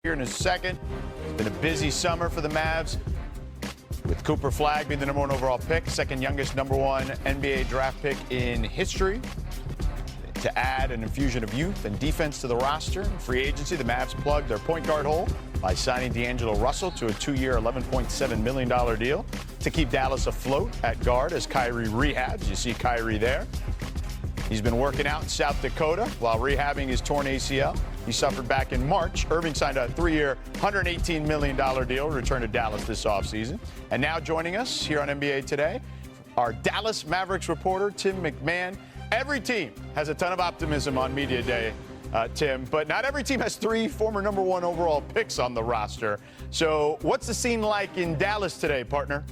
Here in a second. It's been a busy summer for the Mavs, with Cooper Flagg being the #1 overall pick, second youngest #1 NBA draft pick in history. To add an infusion of youth and defense to the roster, in free agency, the Mavs plugged their point guard hole by signing D'Angelo Russell to a 2-year, $11.7 million deal to keep Dallas afloat at guard as Kyrie rehabs. You see Kyrie there. He's been working out in South Dakota while rehabbing his torn ACL. He suffered back in March. Irving signed a 3-year, $118 million deal to return to Dallas this offseason. And now joining us here on NBA Today, our Dallas Mavericks reporter, Tim McMahon. Every team has a ton of optimism on Media Day, Tim, but not every team has 3 former #1 overall picks on the roster. So what's the scene like in Dallas today, partner?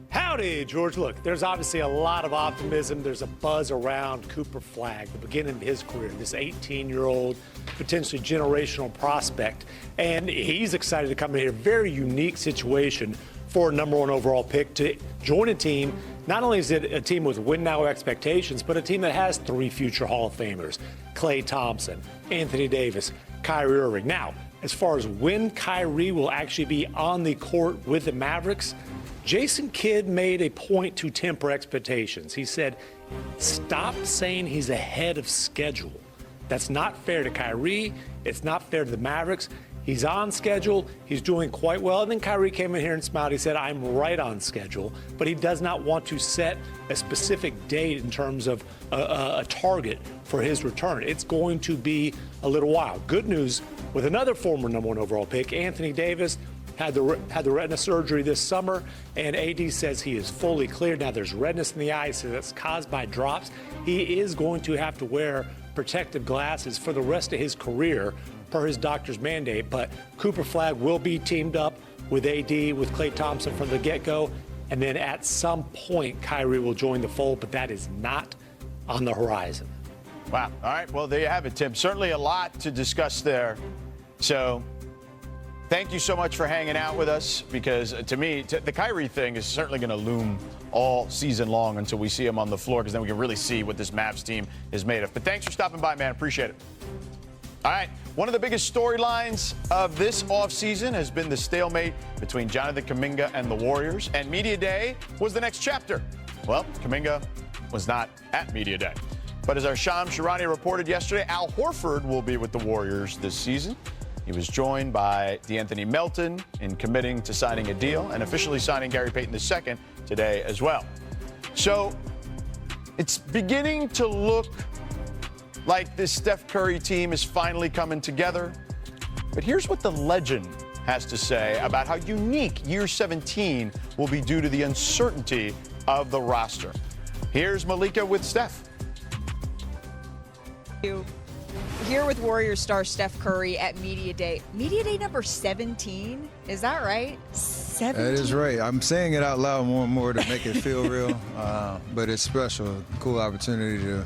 Howdy, George. Look, there's obviously a lot of optimism. There's a buzz around Cooper Flagg, the beginning of his career, this 18-year-old, potentially generational prospect. And he's excited to come in here. Very unique situation for a #1 overall pick to join a team. Not only is it a team with win-now expectations, but a team that has 3 future Hall of Famers: Klay Thompson, Anthony Davis, Kyrie Irving. Now, as far as when Kyrie will actually be on the court with the Mavericks, Jason Kidd made a point to temper expectations. He said, stop saying he's ahead of schedule. That's not fair to Kyrie. It's not fair to the Mavericks. He's on schedule. He's doing quite well. And then Kyrie came in here and smiled. He said, I'm right on schedule. But he does not want to set a specific date in terms of a target for his return. It's going to be a little while. Good news with another former #1 overall pick, Anthony Davis, had the retina surgery this summer, and AD says he is fully cleared. Now, there's redness in the eye, so that's caused by drops. He is going to have to wear protective glasses for the rest of his career per his doctor's mandate, but Cooper Flagg will be teamed up with AD, with Klay Thompson from the get-go, and then at some point, Kyrie will join the fold, but that is not on the horizon. Wow. All right. Well, there you have it, Tim. Certainly a lot to discuss there. So thank you so much for hanging out with us, because to me, the Kyrie thing is certainly going to loom all season long until we see him on the floor, because then we can really see what this Mavs team is made of. But thanks for stopping by, man. Appreciate it. All right. One of the biggest storylines of this offseason has been the stalemate between Jonathan Kuminga and the Warriors, and Media Day was the next chapter. Well, Kuminga was not at Media Day. But as our Sham Sharani reported yesterday, Al Horford will be with the Warriors this season. He was joined by DeAnthony Melton in committing to signing a deal and officially signing Gary Payton II today as well. So it's beginning to look like this Steph Curry team is finally coming together. But here's what the legend has to say about how unique year 17 will be due to the uncertainty of the roster. Here's Malika with Steph. Here with Warriors star Steph Curry at Media Day. Media Day number 17, is that right? 17? That is right. I'm saying it out loud more and more to make it feel real, but it's special. Cool opportunity to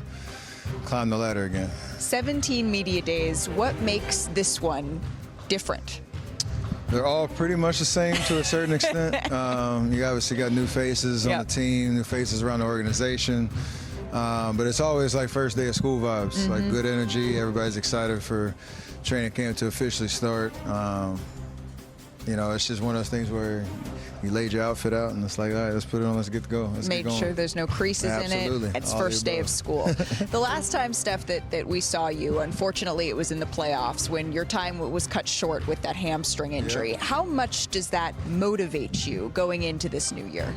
climb the ladder again. 17 Media Days. What makes this one different? They're all pretty much the same to a certain extent. You obviously got new faces on the team, new faces around the organization. But it's always like first day of school vibes, like good energy. Everybody's excited for training camp to officially start. You know, it's just one of those things where you laid your outfit out and it's like, all right, let's put it on, let's get to go. Made sure there's no creases in it. It's first day of school. The last time, Steph, that we saw you, unfortunately, it was in the playoffs when your time was cut short with that hamstring injury. Yep. How much does that motivate you going into this new year?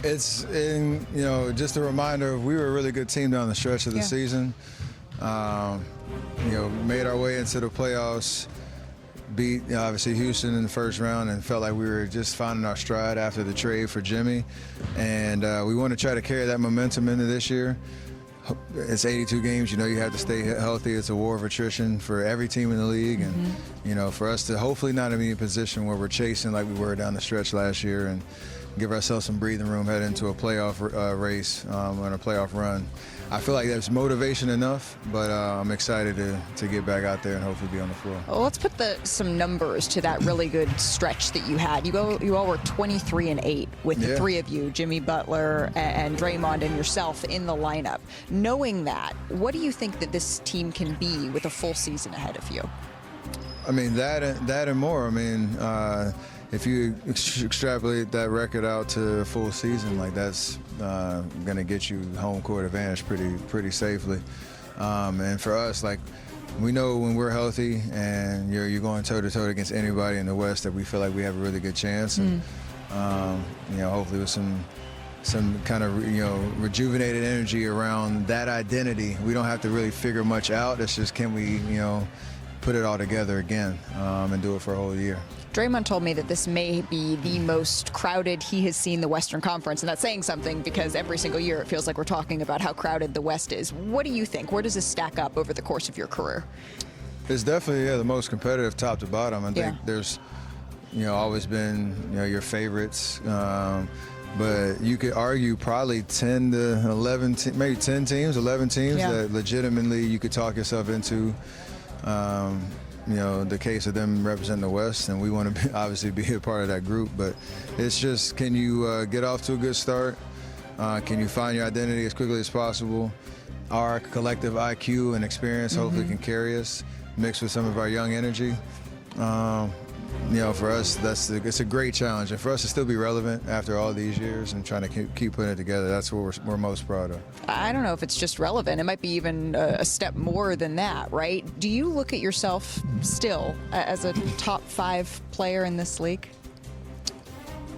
It's, you know, just a reminder of we were a really good team down the stretch of the season. You know, made our way into the playoffs, beat obviously Houston in the first round, and felt like we were just finding our stride after the trade for Jimmy. And we want to try to carry that momentum into this year. It's 82 games. You know, you have to stay healthy. It's a war of attrition for every team in the league. And, you know, for us to hopefully not be in a position where we're chasing like we were down the stretch last year, and give ourselves some breathing room heading into a playoff race and a playoff run. I feel like there's motivation enough, but I'm excited to get back out there and hopefully be on the floor. Well, let's put some numbers to that really good stretch that you had. You all were 23-8 with the three of you, Jimmy Butler and Draymond and yourself in the lineup. Knowing that, what do you think that this team can be with a full season ahead of you? I mean, that and more. I mean, if you extrapolate that record out to a full season, like that's going to get you home court advantage pretty safely. And for us, like, we know when we're healthy and you're going toe-to-toe against anybody in the West that we feel like we have a really good chance. And, hopefully with some kind of, rejuvenated energy around that identity, we don't have to really figure much out. It's just, can we, put it all together again and do it for a whole year. Draymond told me that this may be the most crowded he has seen the Western Conference, and that's saying something because every single year it feels like we're talking about how crowded the West is. What do you think? Where does this stack up over the course of your career? It's definitely the most competitive top to bottom. I think there's always been your favorites, but you could argue probably 10 to 11, maybe 10 teams, 11 teams that legitimately you could talk yourself into. The case of them representing the West, and we want to obviously be a part of that group. But it's just, can you get off to a good start? Can you find your identity as quickly as possible? Our collective IQ and experience hopefully can carry us, mixed with some of our young energy. For us, it's a great challenge. And for us to still be relevant after all these years and trying to keep putting it together, that's what we're most proud of. I don't know if it's just relevant. It might be even a step more than that, right? Do you look at yourself still as a top 5 player in this league?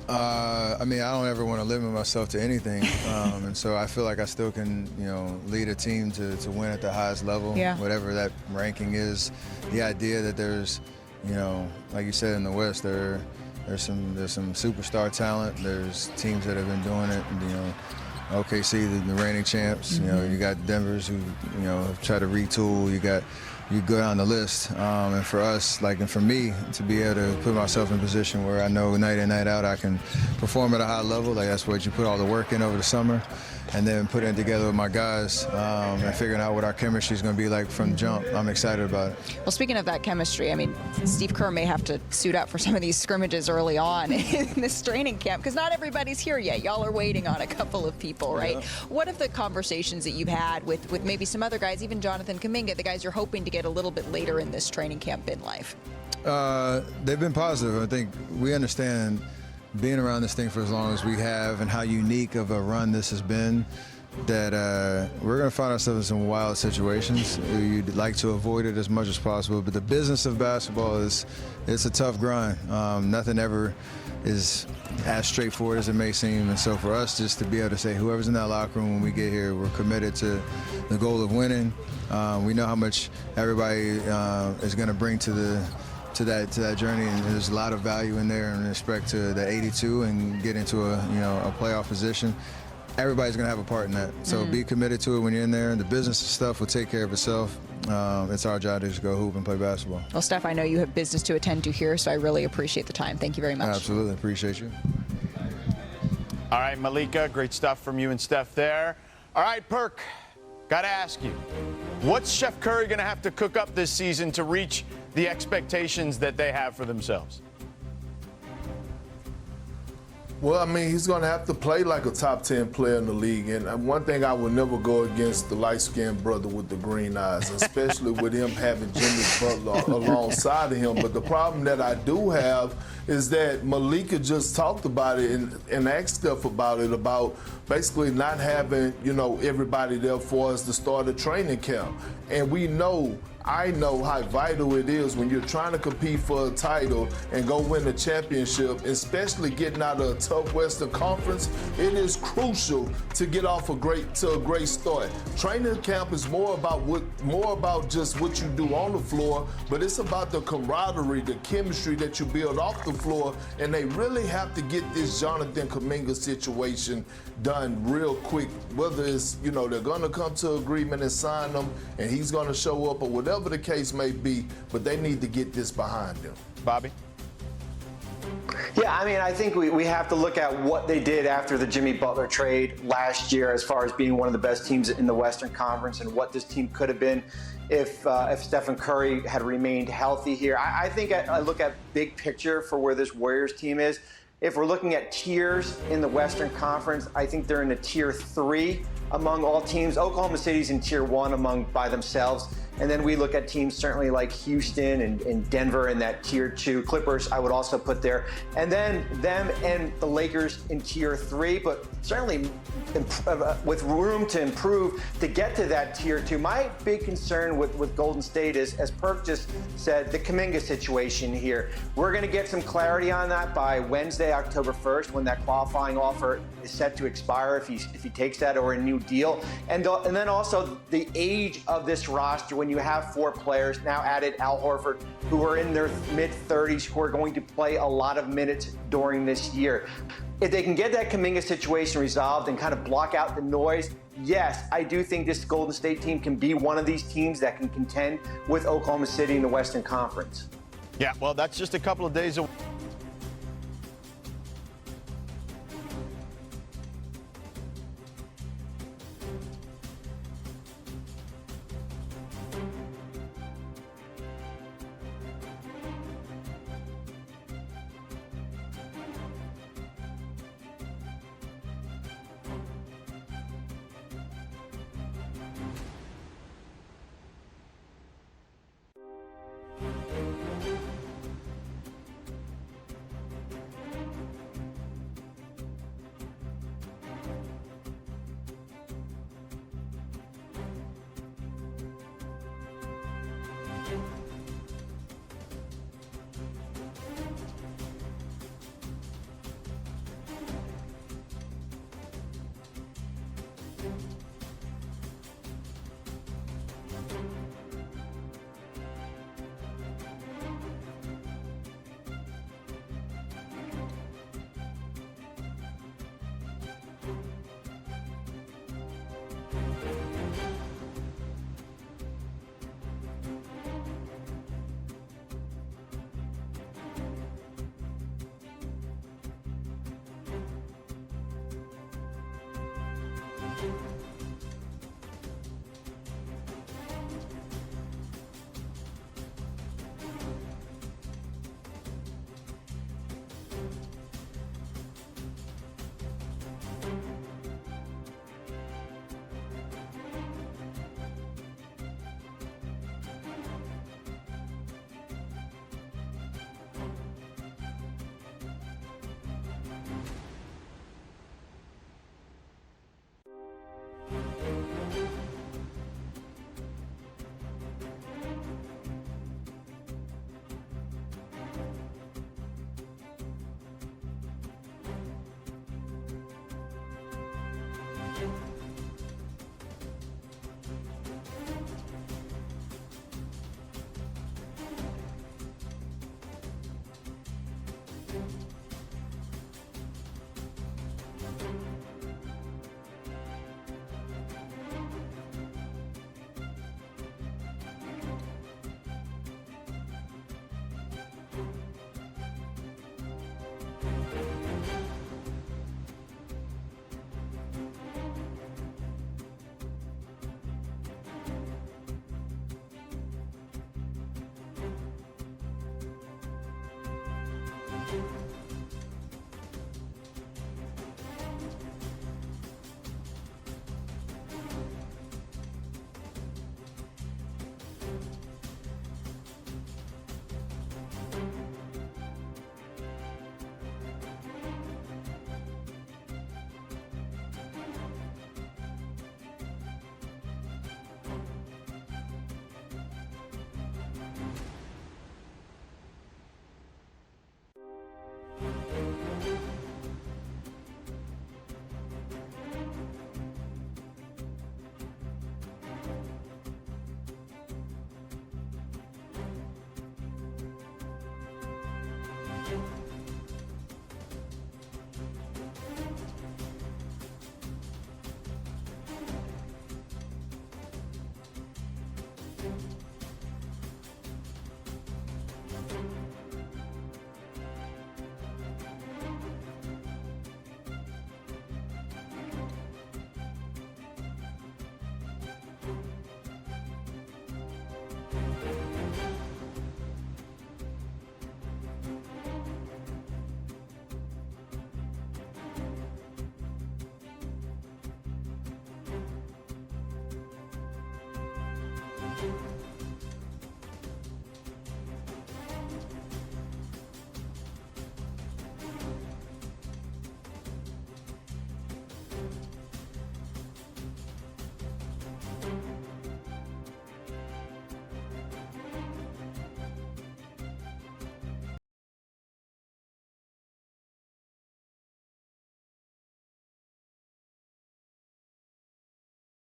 I don't ever want to limit myself to anything. And so I feel like I still can, lead a team to win at the highest level, whatever that ranking is. The idea that there's, like you said, in the West, there's some superstar talent. There's teams that have been doing it. OKC, the reigning champs. You got Denver's who have tried to retool. You go down the list. And for us, and for me, to be able to put myself in a position where I know night in, night out I can perform at a high level. That's what you put all the work in over the summer. And then putting it together with my guys and figuring out what our chemistry is going to be like from the jump. I'm excited about it. Well, speaking of that chemistry, Steve Kerr may have to suit up for some of these scrimmages early on in this training camp because not everybody's here yet. Y'all are waiting on a couple of people, right? Yeah. What have the conversations that you've had with maybe some other guys, even Jonathan Kuminga, the guys you're hoping to get a little bit later in this training camp been like? They've been positive. I think we understand being around this thing for as long as we have and how unique of a run this has been, that we're going to find ourselves in some wild situations. You'd like to avoid it as much as possible, but the business of basketball it's a tough grind. Nothing ever is as straightforward as it may seem, and so for us just to be able to say whoever's in that locker room when we get here, we're committed to the goal of winning. We know how much everybody is going to bring to that journey, and there's a lot of value in there in respect to the 82 and get into a playoff position. Everybody's going to have a part in that. So be committed to it when you're in there, and the business stuff will take care of itself. It's our job to just go hoop and play basketball. Well, Steph, I know you have business to attend to here, so I really appreciate the time. Thank you very much. Absolutely. Appreciate you. All right, Malika, great stuff from you and Steph there. All right, Perk, got to ask you, what's Chef Curry going to have to cook up this season to reach the expectations that they have for themselves? Well, he's going to have to play like a top 10 player in the league. And one thing, I will never go against the light-skinned brother with the green eyes, especially with him having Jimmy Butler alongside of him. But the problem that I do have is that Malika just talked about it and asked Steph about it, about basically not having, everybody there for us to start a training camp. And I know how vital it is when you're trying to compete for a title and go win a championship, especially getting out of a tough Western Conference. It is crucial to get off a great start. Training camp is more about just what you do on the floor, but it's about the camaraderie, the chemistry that you build off the floor, and they really have to get this Jonathan Kuminga situation done real quick. Whether it's, they're going to come to agreement and sign him, and he's going to show up, or whatever the case may be, but they need to get this behind them. Bobby? Yeah, I mean, I think we have to look at what they did after the Jimmy Butler trade last year as far as being one of the best teams in the Western Conference and what this team could have been if Stephen Curry had remained healthy here. I think I look at big picture for where this Warriors team is. If we're looking at tiers in the Western Conference, I think they're in the tier 3 among all teams. Oklahoma City's in tier 1 by themselves. And then we look at teams certainly like Houston and Denver in that tier 2. Clippers, I would also put there. And then them and the Lakers in tier 3, but certainly with room to improve to get to that tier 2. My big concern with Golden State is, as Perk just said, the Kuminga situation here. We're going to get some clarity on that by Wednesday, October 1st, when that qualifying offer is set to expire if he takes that or a new deal. And then also the age of this roster when you have 4 players, now added Al Horford, who are in their mid-30s, who are going to play a lot of minutes during this year. If they can get that Kuminga situation resolved and kind of block out the noise, yes, I do think this Golden State team can be one of these teams that can contend with Oklahoma City in the Western Conference. Yeah, well, that's just a couple of days away.